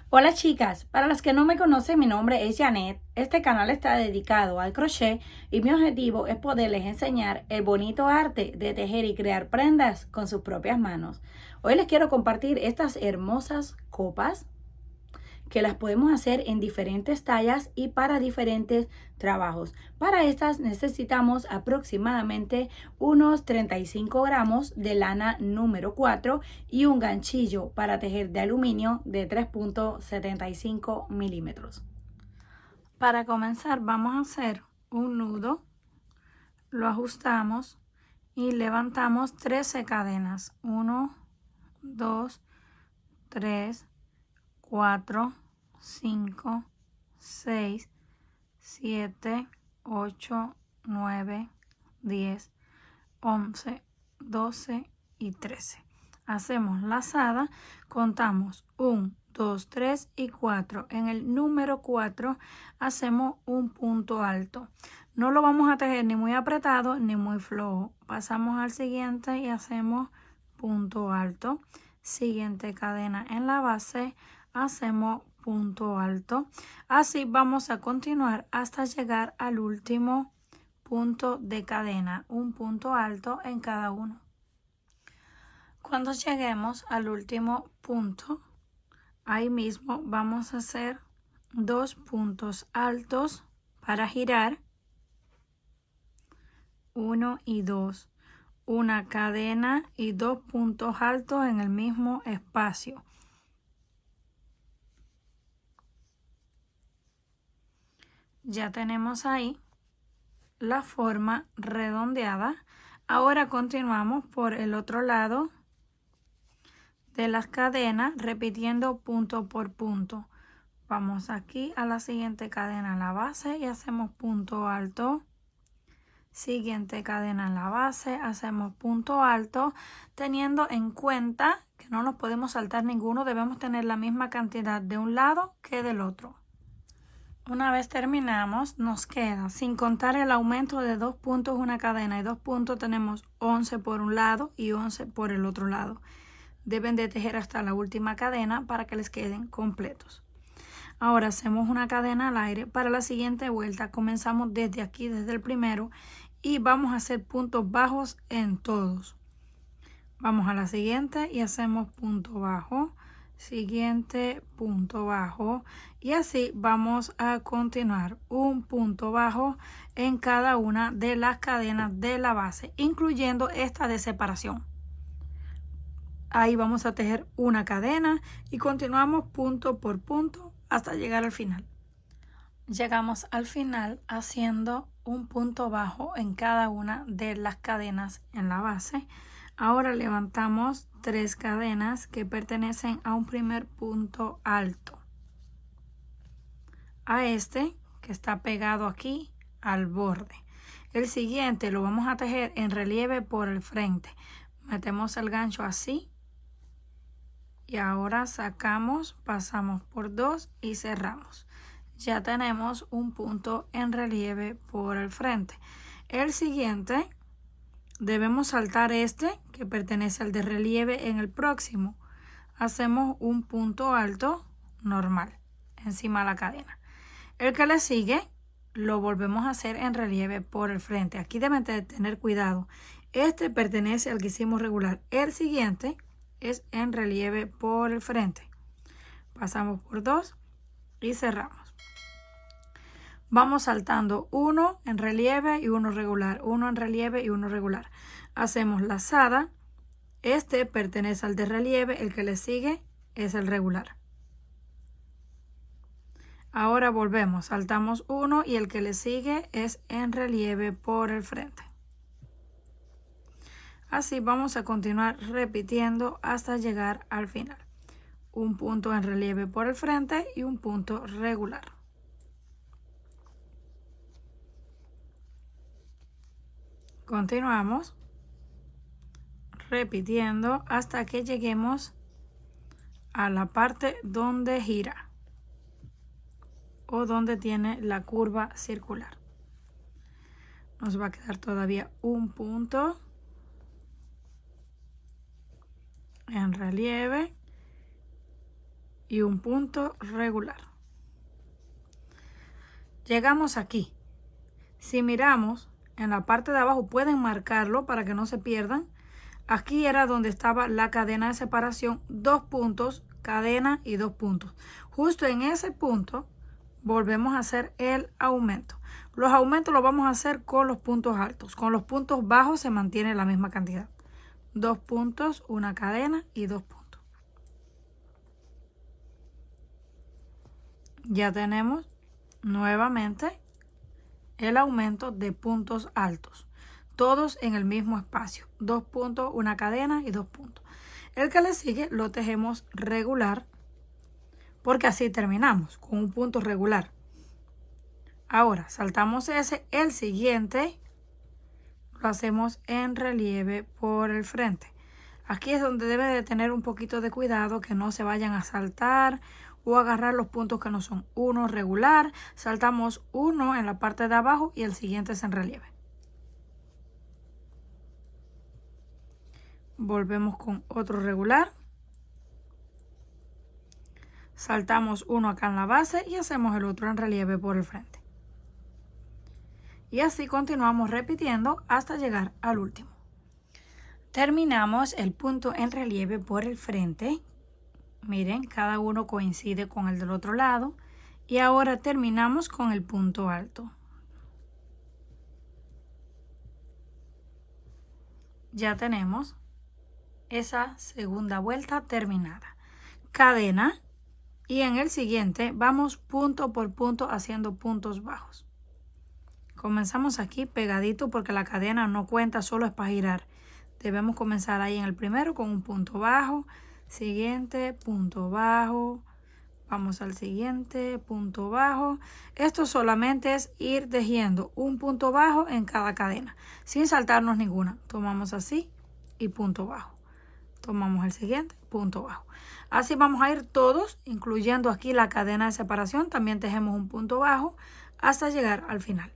Hola chicas, para las que no me conocen, mi nombre es Janet. Este canal está dedicado al crochet y mi objetivo es poderles enseñar el bonito arte de tejer y crear prendas con sus propias manos. Hoy les quiero compartir estas hermosas copas que las podemos hacer en diferentes tallas y para diferentes trabajos. Para estas necesitamos aproximadamente unos 35 gramos de lana número 4 y un ganchillo para tejer de aluminio de 3.75 milímetros. Para comenzar vamos a hacer un nudo, lo ajustamos y levantamos 13 cadenas. 1, 2, 3, 4, 5, 6, 7, 8, 9, 10, 11, 12 y 13. Hacemos lazada, contamos 1, 2, 3 y 4. En el número 4 hacemos un punto alto. No lo vamos a tejer ni muy apretado ni muy flojo. Pasamos al siguiente y hacemos punto alto. Siguiente cadena en la base, hacemos punto alto. Así vamos a continuar hasta llegar al último punto de cadena, un punto alto en cada uno. Cuando lleguemos al último punto, ahí mismo vamos a hacer 2 puntos altos para girar, 1 y 2, una cadena y 2 puntos altos en el mismo espacio. Ya tenemos ahí la forma redondeada. Ahora continuamos por el otro lado de las cadenas repitiendo punto por punto. Vamos aquí a la siguiente cadena en la base y hacemos punto alto. Siguiente cadena en la base, hacemos punto alto, teniendo en cuenta que no nos podemos saltar ninguno, debemos tener la misma cantidad de un lado que del otro. Una vez terminamos, nos queda, sin contar el aumento de 2 puntos una cadena y 2 puntos, tenemos 11 por un lado y 11 por el otro lado. Deben de tejer hasta la última cadena para que les queden completos. Ahora hacemos una cadena al aire. Para la siguiente vuelta comenzamos desde aquí, desde el primero, y vamos a hacer puntos bajos en todos. Vamos a la siguiente y hacemos punto bajo, siguiente punto bajo, y así vamos a continuar un punto bajo en cada una de las cadenas de la base, incluyendo esta de separación. Ahí vamos a tejer una cadena y continuamos punto por punto hasta llegar al final. Llegamos al final haciendo un punto bajo en cada una de las cadenas en la base. Ahora levantamos 3 cadenas que pertenecen a un primer punto alto. A este que está pegado aquí al borde. El siguiente lo vamos a tejer en relieve por el frente. Metemos el gancho así. Y ahora sacamos, pasamos por 2 y cerramos. Ya tenemos un punto en relieve por el frente. El siguiente debemos saltar este que pertenece al de relieve en el próximo. Hacemos un punto alto normal encima de la cadena. El que le sigue lo volvemos a hacer en relieve por el frente. Aquí deben de tener cuidado. Este pertenece al que hicimos regular. El siguiente es en relieve por el frente. Pasamos por 2 y cerramos. Vamos saltando uno en relieve y uno regular, uno en relieve y uno regular. Hacemos lazada. Este pertenece al de relieve, el que le sigue es el regular. Ahora volvemos, saltamos uno y el que le sigue es en relieve por el frente. Así vamos a continuar repitiendo hasta llegar al final. Un punto en relieve por el frente y un punto regular. Continuamos repitiendo hasta que lleguemos a la parte donde gira o donde tiene la curva circular. Nos va a quedar todavía un punto en relieve y un punto regular. Llegamos aquí. Si miramos en la parte de abajo, pueden marcarlo para que no se pierdan. Aquí era donde estaba la cadena de separación, 2 puntos, cadena y 2 puntos. Justo en ese punto volvemos a hacer el aumento. Los aumentos los vamos a hacer con los puntos altos. Con los puntos bajos se mantiene la misma cantidad. 2 puntos, una cadena y 2 puntos. Ya tenemos nuevamente el aumento de puntos altos. Todos en el mismo espacio. 2 puntos, una cadena y 2 puntos. El que le sigue lo tejemos regular, porque así terminamos con un punto regular. Ahora saltamos ese, el siguiente lo hacemos en relieve por el frente. Aquí es donde debe de tener un poquito de cuidado que no se vayan a saltar o agarrar los puntos que no son. Uno regular, saltamos uno en la parte de abajo y el siguiente es en relieve. Volvemos con otro regular. Saltamos uno acá en la base y hacemos el otro en relieve por el frente. Y así continuamos repitiendo hasta llegar al último. Terminamos el punto en relieve por el frente. Miren, cada uno coincide con el del otro lado. Y ahora terminamos con el punto alto. Ya tenemos esa segunda vuelta terminada. Cadena. Y en el siguiente vamos punto por punto haciendo puntos bajos. Comenzamos aquí pegadito porque la cadena no cuenta, solo es para girar. Debemos comenzar ahí en el primero con un punto bajo. Siguiente, punto bajo. Vamos al siguiente, punto bajo. Esto solamente es ir tejiendo un punto bajo en cada cadena, sin saltarnos ninguna. Tomamos así y punto bajo. Tomamos el siguiente, punto bajo. Así vamos a ir todos, incluyendo aquí la cadena de separación. También tejemos un punto bajo hasta llegar al final.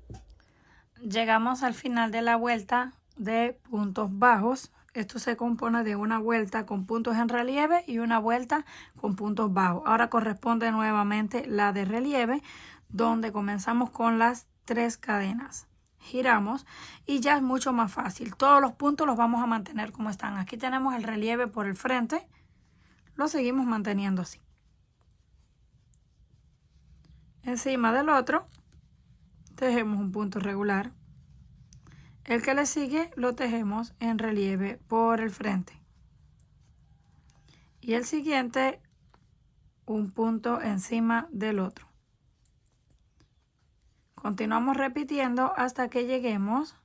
Llegamos al final de la vuelta de puntos bajos. Esto se compone de una vuelta con puntos en relieve y una vuelta con puntos bajos. Ahora corresponde nuevamente la de relieve, donde comenzamos con las 3 cadenas. Giramos y ya es mucho más fácil. Todos los puntos los vamos a mantener como están. Aquí tenemos el relieve por el frente. Lo seguimos manteniendo así. Encima del otro tejemos un punto regular. El que le sigue lo tejemos en relieve por el frente. Y el siguiente un punto encima del otro. Continuamos repitiendo hasta que lleguemos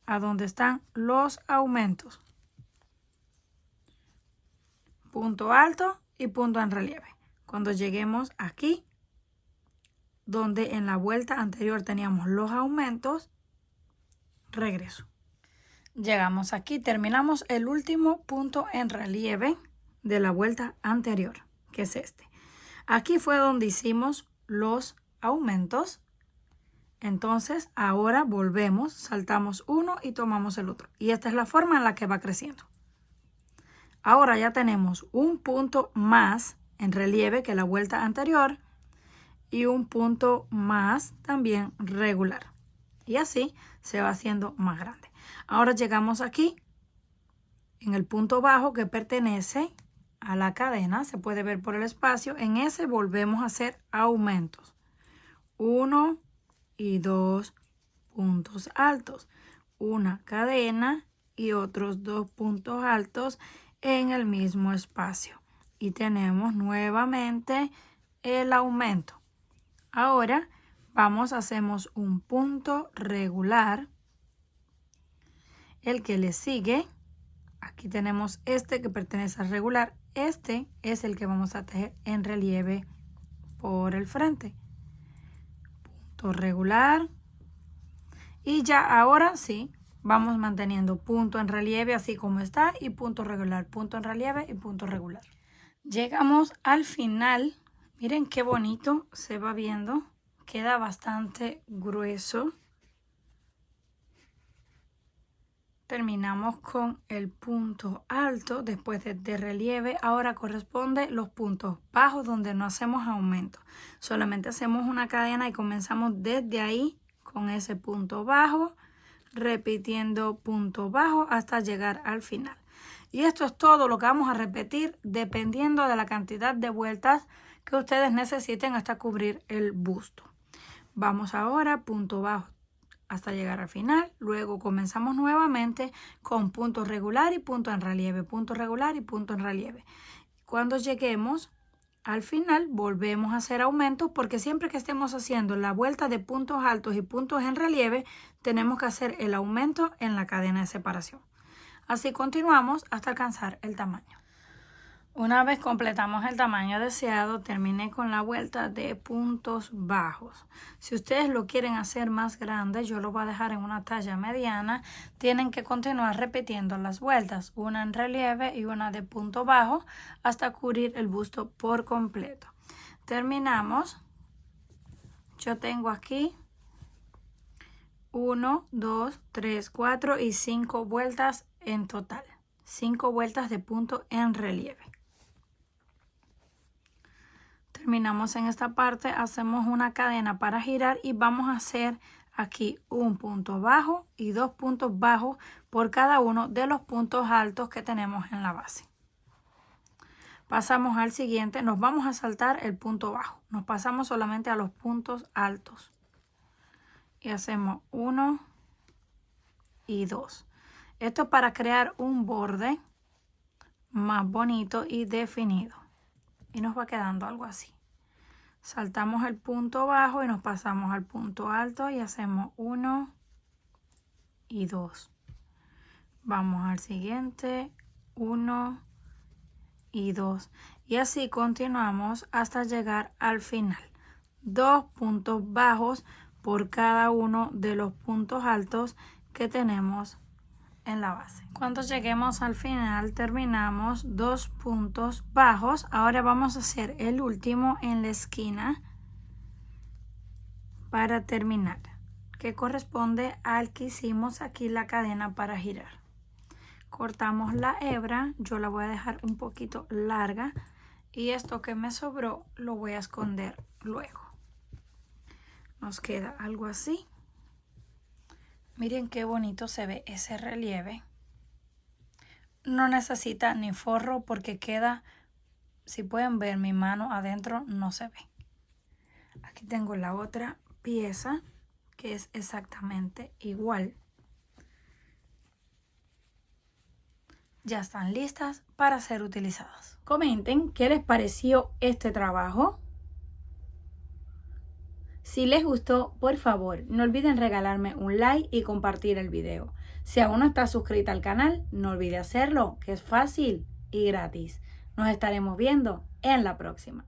a donde están los aumentos. Punto alto y punto en relieve. Cuando lleguemos aquí, donde en la vuelta anterior teníamos los aumentos, regreso. Llegamos aquí, terminamos el último punto en relieve de la vuelta anterior, que es este. Aquí fue donde hicimos los aumentos. Entonces ahora volvemos, saltamos uno y tomamos el otro. Y esta es la forma en la que va creciendo. Ahora ya tenemos un punto más en relieve que la vuelta anterior y un punto más también regular. Y así se va haciendo más grande. Ahora llegamos aquí en el punto bajo que pertenece a la cadena. Se puede ver por el espacio. En ese volvemos a hacer aumentos. 1 y 2 puntos altos. Una cadena y otros 2 puntos altos en el mismo espacio. Y tenemos nuevamente el aumento. Ahora hacemos un punto regular. El que le sigue, aquí tenemos este que pertenece al regular. Este es el que vamos a tejer en relieve por el frente. Punto regular. Y ya ahora sí, vamos manteniendo punto en relieve así como está y punto regular, punto en relieve y punto regular. Llegamos al final. Miren qué bonito se va viendo. Queda bastante grueso. Terminamos con el punto alto después de relieve. Ahora corresponde los puntos bajos donde no hacemos aumento. Solamente hacemos una cadena y comenzamos desde ahí con ese punto bajo, repitiendo punto bajo hasta llegar al final. Y esto es todo lo que vamos a repetir dependiendo de la cantidad de vueltas que ustedes necesiten hasta cubrir el busto. Vamos ahora punto bajo hasta llegar al final. Luego comenzamos nuevamente con punto regular y punto en relieve, punto regular y punto en relieve. Cuando lleguemos al final volvemos a hacer aumentos, porque siempre que estemos haciendo la vuelta de puntos altos y puntos en relieve tenemos que hacer el aumento en la cadena de separación. Así continuamos hasta alcanzar el tamaño. Una vez completamos el tamaño deseado, terminé con la vuelta de puntos bajos. Si ustedes lo quieren hacer más grande, yo lo voy a dejar en una talla mediana. Tienen que continuar repitiendo las vueltas, una en relieve y una de punto bajo, hasta cubrir el busto por completo. Terminamos. Yo tengo aquí 1, 2, 3, 4 y 5 vueltas en total. 5 vueltas de punto en relieve. Terminamos en esta parte, hacemos una cadena para girar y vamos a hacer aquí un punto bajo y 2 puntos bajos por cada uno de los puntos altos que tenemos en la base. Pasamos al siguiente, nos vamos a saltar el punto bajo, nos pasamos solamente a los puntos altos y hacemos 1 y 2. Esto es para crear un borde más bonito y definido. Y nos va quedando algo así. Saltamos el punto bajo y nos pasamos al punto alto y hacemos 1 y 2. Vamos al siguiente, 1 y 2. Y así continuamos hasta llegar al final. 2 puntos bajos por cada uno de los puntos altos que tenemos en la base. Cuando lleguemos al final terminamos 2 puntos bajos. Ahora vamos a hacer el último en la esquina para terminar, que corresponde al que hicimos aquí la cadena para girar. Cortamos la hebra, yo la voy a dejar un poquito larga y esto que me sobró lo voy a esconder luego. Nos queda algo así. Miren qué bonito se ve ese relieve. No necesita ni forro porque queda, si pueden ver mi mano adentro, no se ve. Aquí tengo la otra pieza que es exactamente igual. Ya están listas para ser utilizadas. Comenten qué les pareció este trabajo. Si les gustó, por favor, no olviden regalarme un like y compartir el video. Si aún no estás suscrita al canal, no olvide hacerlo, que es fácil y gratis. Nos estaremos viendo en la próxima.